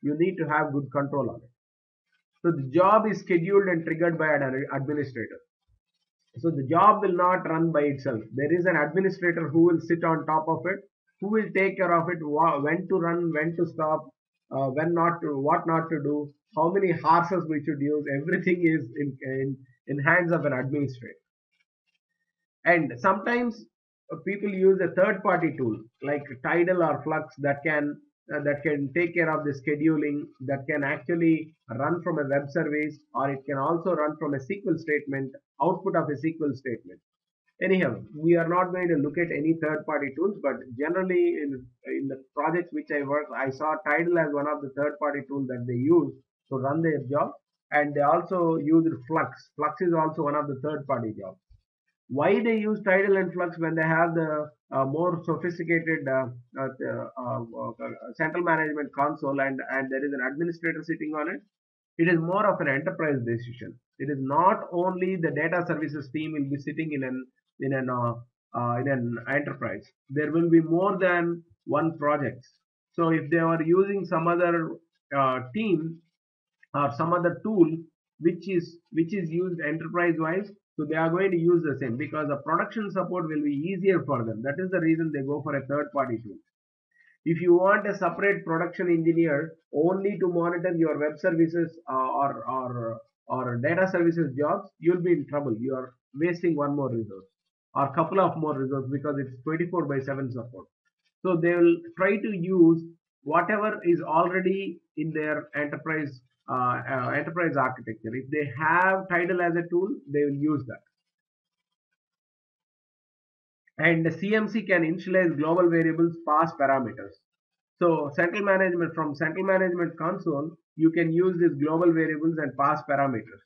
you need to have good control on it. So the job is scheduled and triggered by an administrator. So the job will not run by itself. There is an administrator who will sit on top of it, who will take care of it, when to run, when to stop, when not to, what not to do, how many horses we should use. Everything is in hands of an administrator. And sometimes people use a third party tool like Tidal or Flux that can take care of the scheduling, that can actually run from a web service, or it can also run from a SQL statement, output of a SQL statement. Anyhow, we are not going to look at any third party tools, but generally in the projects which I work, I saw Tidal as one of the third party tools that they use to run their job. And they also used Flux. Flux is also one of the third party jobs. Why they use Tidal and Flux when they have the more sophisticated central management console, and there is an administrator sitting on it? It is more of an enterprise decision. It is not only the data services team will be sitting in an enterprise. There will be more than one project. So if they are using some other team or some other tool which is used enterprise wise, so they are going to use the same, because the production support will be easier for them. That is the reason they go for a third party tool. If you want a separate production engineer only to monitor your web services or data services jobs, you'll be in trouble. You are wasting one more resource or couple of more resources, because it's 24/7 support. So they will try to use whatever is already in their enterprise architecture. If they have Tidal as a tool, they will use that. And the CMC can initialize global variables, pass parameters. So from central management console, you can use these global variables and pass parameters.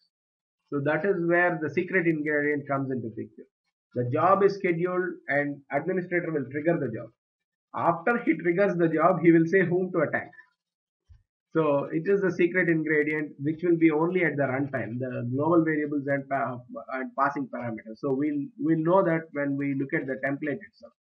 So that is where the secret ingredient comes into picture. The job is scheduled and administrator will trigger the job. After he triggers the job, he will say whom to attack. So it is the secret ingredient which will be only at the runtime, the global variables and passing parameters. So we'll know that when we look at the template itself.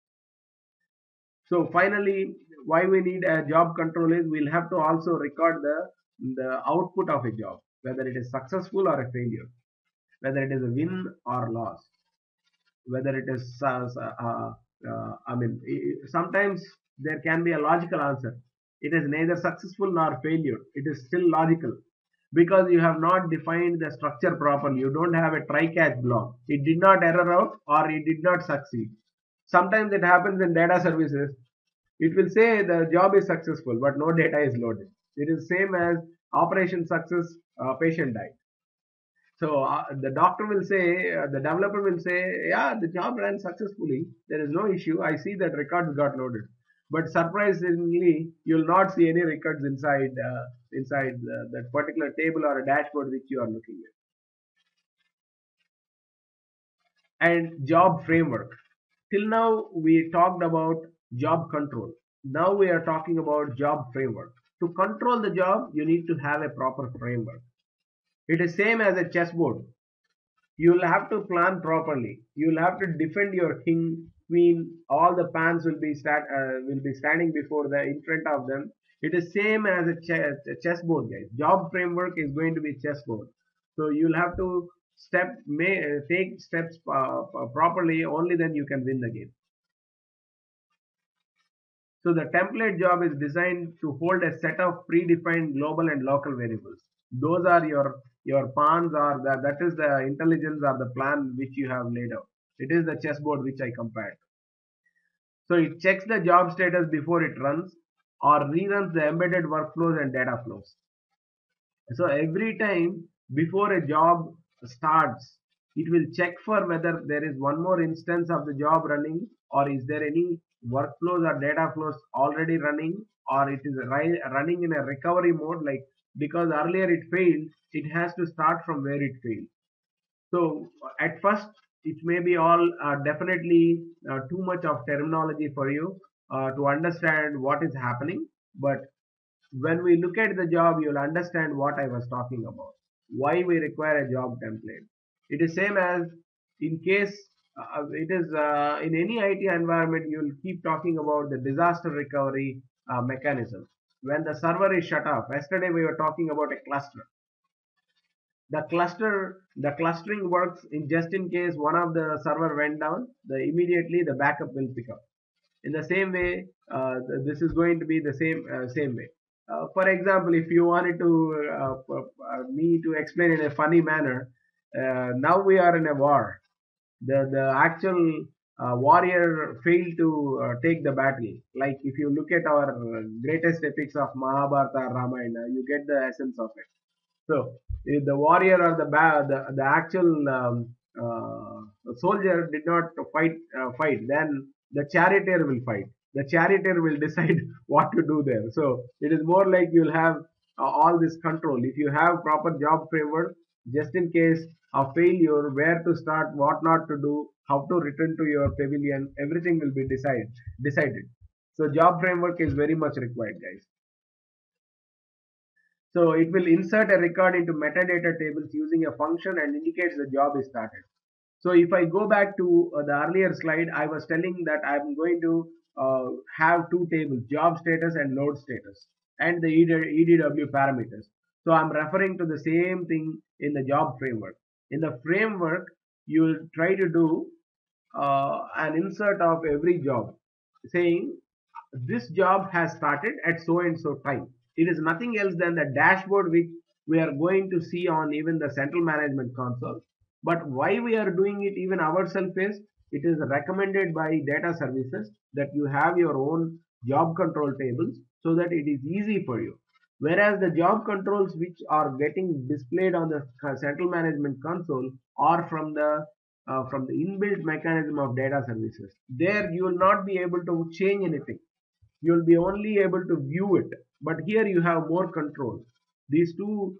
So finally, why we need a job control is we'll have to also record the output of a job, whether it is successful or a failure, whether it is a win or loss, whether it is sometimes there can be a logical answer. It is neither successful nor failure. It is still logical because you have not defined the structure properly. You don't have a try-catch block. It did not error out or it did not succeed. Sometimes it happens in data services. It will say the job is successful, but no data is loaded. It is same as operation success, patient died. So the doctor will say, the developer will say, yeah, the job ran successfully. There is no issue. I see that records got loaded. But surprisingly, you will not see any records inside that particular table or a dashboard which you are looking at. And job framework. Till now, we talked about job control. Now we are talking about job framework. To control the job, you need to have a proper framework. It is same as a chessboard. You will have to plan properly. You will have to defend your king, queen. All the pawns will be standing in front of them. It is same as a chessboard, guys. Job framework is going to be chessboard. So you will have to take steps properly. Only then you can win the game. So the template job is designed to hold a set of predefined global and local variables. Those are your pawns, or that is the intelligence or the plan which you have laid out. It is the chessboard which I compared. So it checks the job status before it runs or reruns the embedded workflows and data flows. So every time before a job starts, it will check for whether there is one more instance of the job running, or is there any workflows or data flows already running, or it is running in a recovery mode, like because earlier it failed, it has to start from where it failed. So at first it may be all definitely too much of terminology for you to understand what is happening, but when we look at the job, you'll understand what I was talking about. Why we require a job template. It is same as in case it is in any IT environment, you'll keep talking about the disaster recovery mechanism. when the server is shut off. Yesterday we were talking about a cluster. The clustering works in just in case one of the server went down, immediately the backup will pick up. In the same way, this is going to be the same way. For example, if you wanted to me to explain in a funny manner, now we are in a war. The actual warrior failed to take the battle. Like if you look at our greatest epics of Mahabharata, Ramayana, you get the essence of it. So if the warrior or the actual soldier did not fight, then the charioteer will fight. The charioteer will decide what to do there. So it is more like you'll have all this control. If you have proper job framework, just in case of failure, where to start, what not to do, how to return to your pavilion, everything will be decided. So job framework is very much required, guys. So it will insert a record into metadata tables using a function and indicates the job is started. So if I go back to the earlier slide, I was telling that I'm going to have two tables, job status and load status, and the EDW parameters. So I'm referring to the same thing in the job framework. In the framework, you will try to do an insert of every job saying this job has started at so and so time. It is nothing else than the dashboard which we are going to see on even the central management console. But why we are doing it even ourselves is it is recommended by data services that you have your own job control tables so that it is easy for you. Whereas the job controls which are getting displayed on the central management console are from the inbuilt mechanism of data services. There you will not be able to change anything. You will be only able to view it. But here you have more control. These two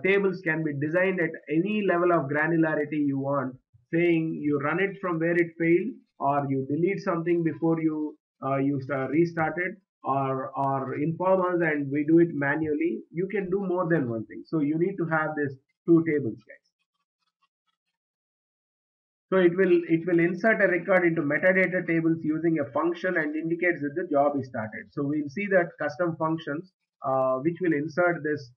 tables can be designed at any level of granularity you want, saying you run it from where it failed, or you delete something before you restart it, or inform us and we do it manually. You can do more than one thing. So you need to have these two tables, guys. So it will insert a record into metadata tables using a function and indicates that the job is started. So we'll see that custom functions which will insert this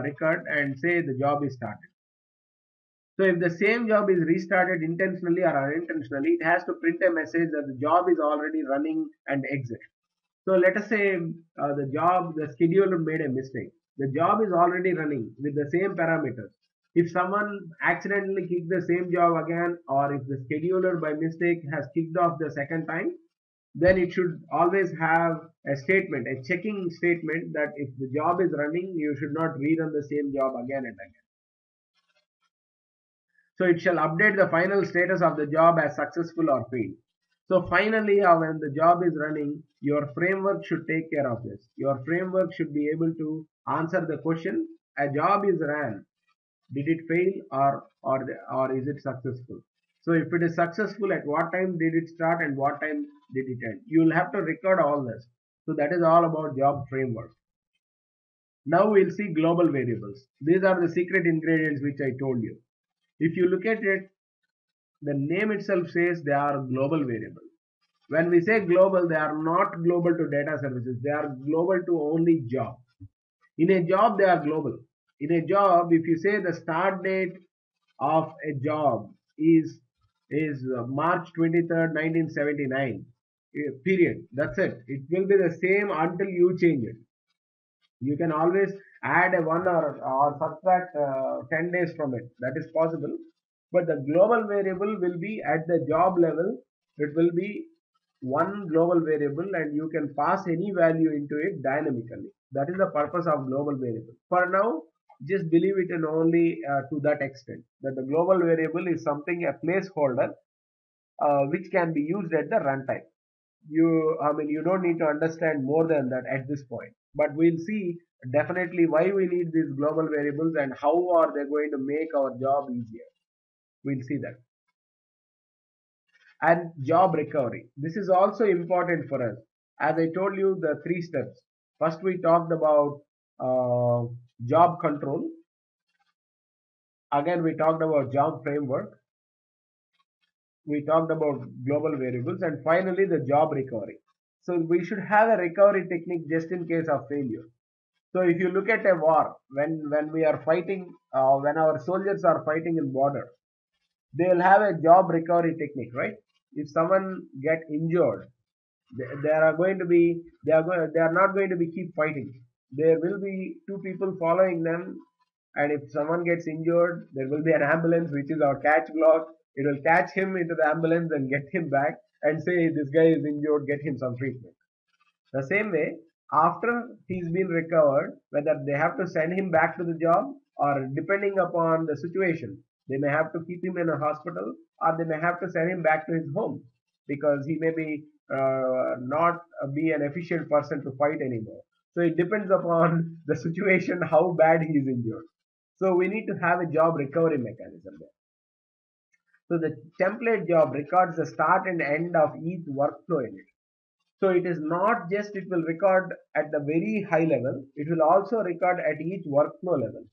record and say the job is started. So if the same job is restarted intentionally or unintentionally, it has to print a message that the job is already running and exit. So let us say the scheduler made a mistake. The job is already running with the same parameters. If someone accidentally kicked the same job again, or if the scheduler by mistake has kicked off the second time, then it should always have a statement, a checking statement that if the job is running, you should not rerun the same job again and again. So it shall update the final status of the job as successful or failed. So finally, when the job is running, your framework should take care of this. Your framework should be able to answer the question, a job is ran. Did it fail or is it successful? So if it is successful, at what time did it start and what time did it end? You will have to record all this. So that is all about job framework. Now we'll see global variables. These are the secret ingredients which I told you. If you look at it, the name itself says they are global variables. When we say global, they are not global to data services. They are global to only job. In a job, they are global. In a job, if you say the start date of a job is March 23rd, 1979, period. That's it. It will be the same until you change it. You can always add a one or subtract 10 days from it. That is possible. But the global variable will be at the job level. It will be one global variable and you can pass any value into it dynamically. That is the purpose of global variable. For now, just believe it in only to that extent that the global variable is something, a placeholder which can be used at the runtime. You don't need to understand more than that at this point. But we'll see definitely why we need these global variables and how are they going to make our job easier. We'll see that. And job recovery. This is also important for us. As I told you, the three steps. First, we talked about job control. Again, we talked about job framework. We talked about global variables, and finally the job recovery. So we should have a recovery technique just in case of failure. So if you look at a war, when we are fighting, when our soldiers are fighting in border, they will have a job recovery technique, right? If someone get injured, there are going to be, they are not going to be keep fighting. There will be two people following them, and if someone gets injured, there will be an ambulance which is our catch block. It will catch him into the ambulance and get him back and say this guy is injured, get him some treatment. The same way, after he's been recovered, whether they have to send him back to the job, or depending upon the situation, they may have to keep him in a hospital, or they may have to send him back to his home because he may be not be an efficient person to fight anymore. So it depends upon the situation how bad he is injured. So we need to have a job recovery mechanism there. So the template job records the start and end of each workflow in it. So it is not just it will record at the very high level, it will also record at each workflow level.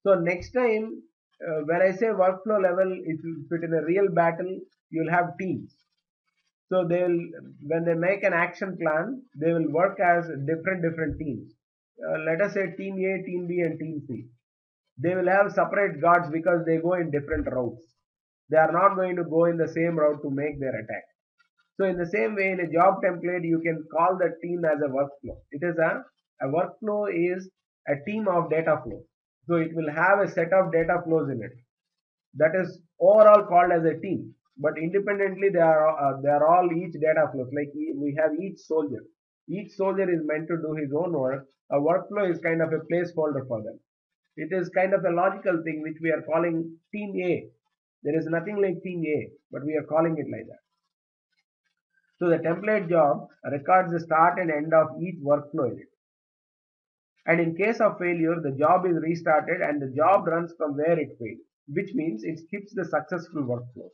So next time, when I say workflow level, if you put in a real battle, you'll have teams. So they will, when they make an action plan, they will work as different teams. Let us say team A, team B, and team C. They will have separate guards because they go in different routes. They are not going to go in the same route to make their attack. So in the same way, in a job template, you can call the team as a workflow. It is a workflow is a team of data flow. So it will have a set of data flows in it. That is overall called as a team. But independently, they are all each data flows. Like we have each soldier. Each soldier is meant to do his own work. A workflow is kind of a placeholder for them. It is kind of a logical thing which we are calling team A. There is nothing like team A, but we are calling it like that. So the template job records the start and end of each workflow in it. And in case of failure, the job is restarted and the job runs from where it failed, which means it skips the successful workflow.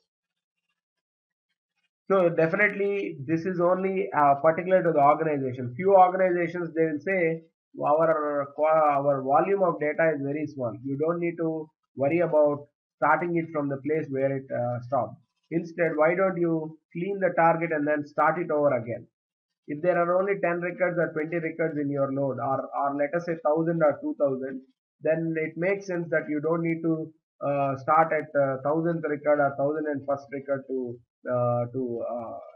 So definitely this is only particular to the organization. Few organizations, they will say our volume of data is very small. You don't need to worry about starting it from the place where it stopped. Instead, why don't you clean the target and then start it over again? If there are only 10 records or 20 records in your load, or let us say 1000 or 2000, then it makes sense that you don't need to start at 1000th record or 1001st record to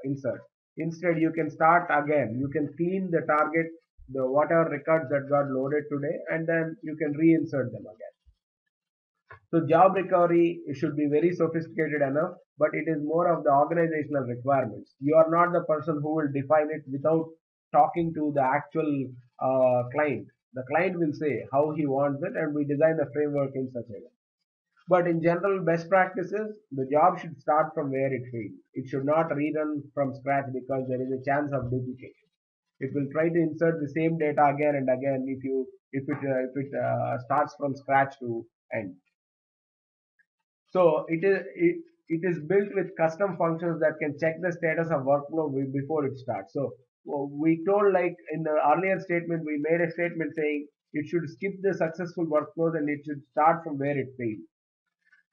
insert. Instead, you can start again. You can clean the target, the whatever records that got loaded today, and then you can reinsert them again. So job recovery should be very sophisticated enough, but it is more of the organizational requirements. You are not the person who will define it without talking to the actual client. The client will say how he wants it, and we design the framework in such a way. But in general, best practices, the job should start from where it failed. It should not rerun from scratch because there is a chance of duplication. It will try to insert the same data again and again if it starts from scratch to end. So it is built with custom functions that can check the status of workflow before it starts. So we told, like in the earlier statement, we made a statement saying it should skip the successful workflows and it should start from where it failed.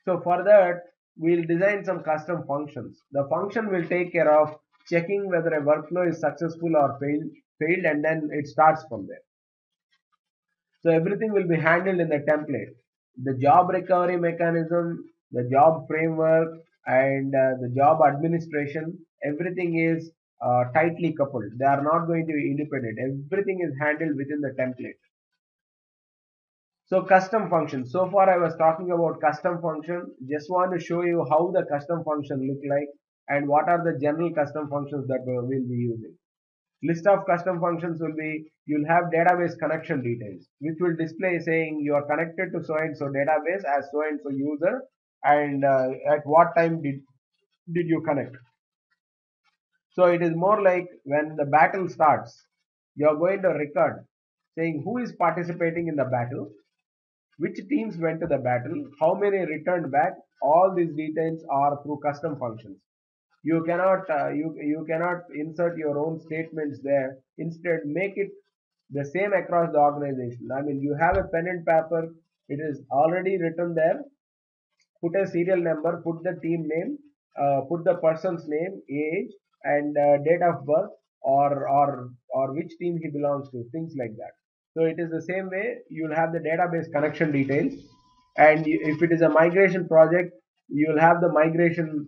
So for that, we'll design some custom functions. The function will take care of checking whether a workflow is successful or failed, and then it starts from there. So everything will be handled in the template. The job recovery mechanism, the job framework, and the job administration, everything is tightly coupled. They are not going to be independent. Everything is handled within the template. So custom function. So far I was talking about custom function. Just want to show you how the custom function look like and what are the general custom functions that we'll be using. List of custom functions will be, you'll have database connection details, which will display saying you are connected to so and so database as so and so user, and at what time did you connect. So it is more like when the battle starts, you are going to record saying who is participating in the battle, which teams went to the battle, how many returned back. All these details are through custom functions. You cannot you cannot insert your own statements there. Instead, make it the same across the organization. I mean, you have a pen and paper, it is already written there. Put a serial number, put the team name, put the person's name, age, and date of birth. or which team he belongs to, things like that. So it is the same way. You'll have the database connection details, and if it is a migration project, you will have the migration